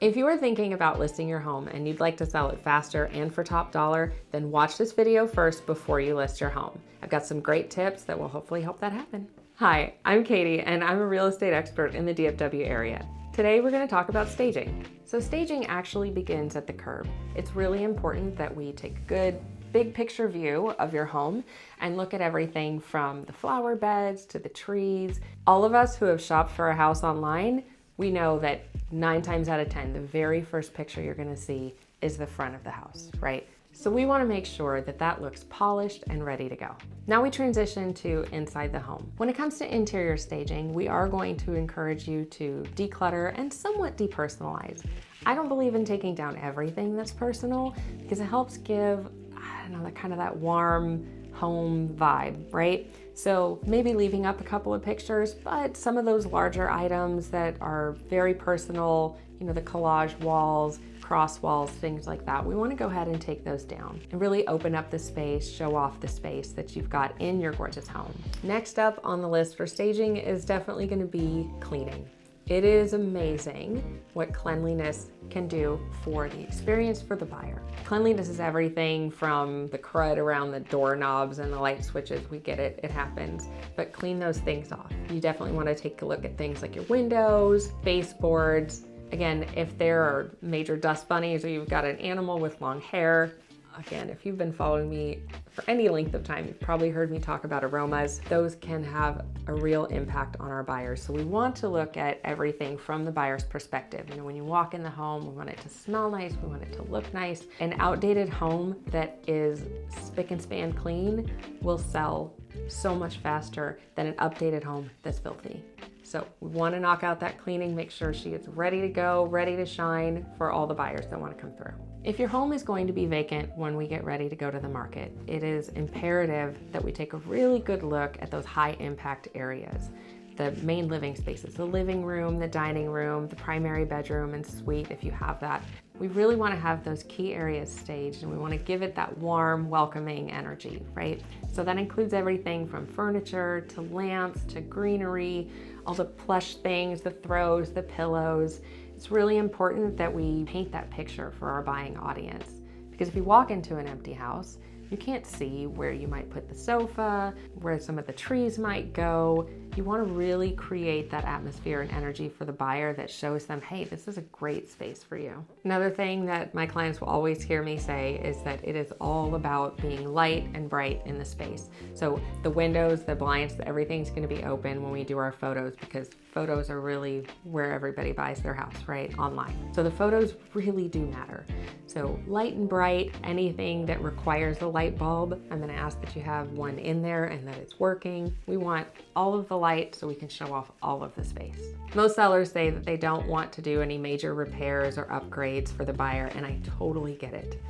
If you are thinking about listing your home and you'd like to sell it faster and for top dollar, then watch this video first before you list your home. I've got some great tips that will hopefully help that happen. Hi, I'm Katie and I'm a real estate expert in the DFW area. Today we're going to talk about staging. So staging actually begins at the curb. It's really important that we take a good big picture view of your home and look at everything from the flower beds to the trees. All of us who have shopped for a house online, we know that 9 times out of 10, the very first picture you're gonna see is the front of the house, right? So we wanna make sure that that looks polished and ready to go. Now we transition to inside the home. When it comes to interior staging, we are going to encourage you to declutter and somewhat depersonalize. I don't believe in taking down everything that's personal because it helps give, I don't know, that warm home vibe, right? So maybe leaving up a couple of pictures, but some of those larger items that are very personal, you know, the collage walls, cross walls, things like that, we want to go ahead and take those down and really open up the space, show off the space that you've got in your gorgeous home. Next up on the list for staging is definitely going to be cleaning. It is amazing what cleanliness can do for the experience for the buyer. Cleanliness is everything from the crud around the doorknobs and the light switches. We get it, it happens, but clean those things off. You definitely want to take a look at things like your windows, baseboards. Again, if there are major dust bunnies or you've got an animal with long hair, again, if you've been following me for any length of time, you've probably heard me talk about aromas. Those can have a real impact on our buyers. So we want to look at everything from the buyer's perspective. You know, when you walk in the home, we want it to smell nice, we want it to look nice. An outdated home that is spick and span clean will sell so much faster than an updated home that's filthy. So we want to knock out that cleaning, make sure she is ready to go, ready to shine for all the buyers that want to come through. If your home is going to be vacant when we get ready to go to the market, it is imperative that we take a really good look at those high impact areas. The main living spaces, the living room, the dining room, the primary bedroom and suite, if you have that. We really want to have those key areas staged and we want to give it that warm, welcoming energy, right? So that includes everything from furniture to lamps to greenery, all the plush things, the throws, the pillows. It's really important that we paint that picture for our buying audience because if you walk into an empty house, you can't see where you might put the sofa, where some of the trees might go. You want to really create that atmosphere and energy for the buyer that shows them, hey, this is a great space for you. Another thing that my clients will always hear me say is that it is all about being light and bright in the space. So the windows, the blinds, everything's going to be open when we do our photos because photos are really where everybody buys their house, right? Online. So the photos really do matter. So light and bright, anything that requires a light bulb, I'm going to ask that you have one in there and that it's working. We want all of the light so we can show off all of the space. Most sellers say that they don't want to do any major repairs or upgrades for the buyer, and I totally get it.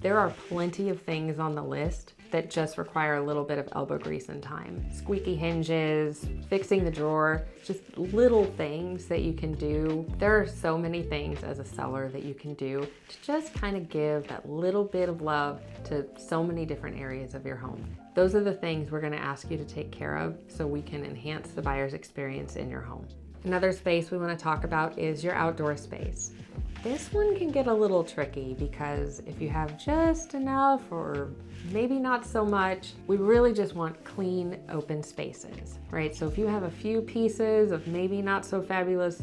There are plenty of things on the list that just require a little bit of elbow grease and time. Squeaky hinges, fixing the drawer, just little things that you can do. There are so many things as a seller that you can do to just kind of give that little bit of love to so many different areas of your home. Those are the things we're going to ask you to take care of so we can enhance the buyer's experience in your home. Another space we want to talk about is your outdoor space. This one can get a little tricky because if you have just enough or maybe not so much, we really just want clean, open spaces, right? So if you have a few pieces of maybe not so fabulous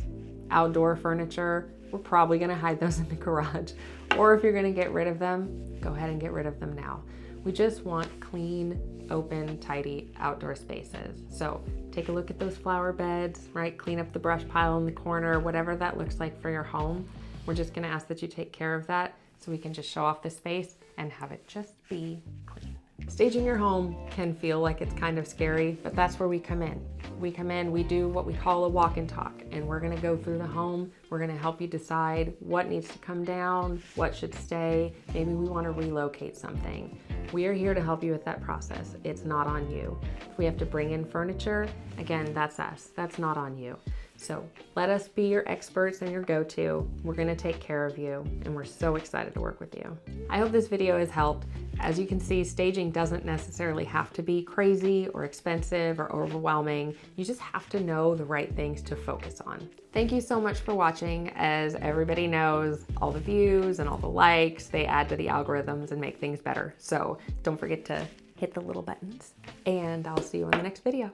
outdoor furniture, we're probably gonna hide those in the garage. Or if you're gonna get rid of them, go ahead and get rid of them now. We just want clean, open, tidy outdoor spaces. So take a look at those flower beds, right? Clean up the brush pile in the corner, whatever that looks like for your home. We're just gonna ask that you take care of that so we can just show off the space and have it just be clean. Staging your home can feel like it's kind of scary, but that's where we come in. We do what we call a walk and talk, and we're gonna go through the home. We're gonna help you decide what needs to come down, what should stay. Maybe we wanna relocate something. We are here to help you with that process. It's not on you. If we have to bring in furniture, again, that's us. That's not on you. So let us be your experts and your go-to. We're gonna take care of you, and we're so excited to work with you. I hope this video has helped. As you can see, staging doesn't necessarily have to be crazy or expensive or overwhelming. You just have to know the right things to focus on. Thank you so much for watching. As everybody knows, all the views and all the likes, they add to the algorithms and make things better. So don't forget to hit the little buttons, and I'll see you in the next video.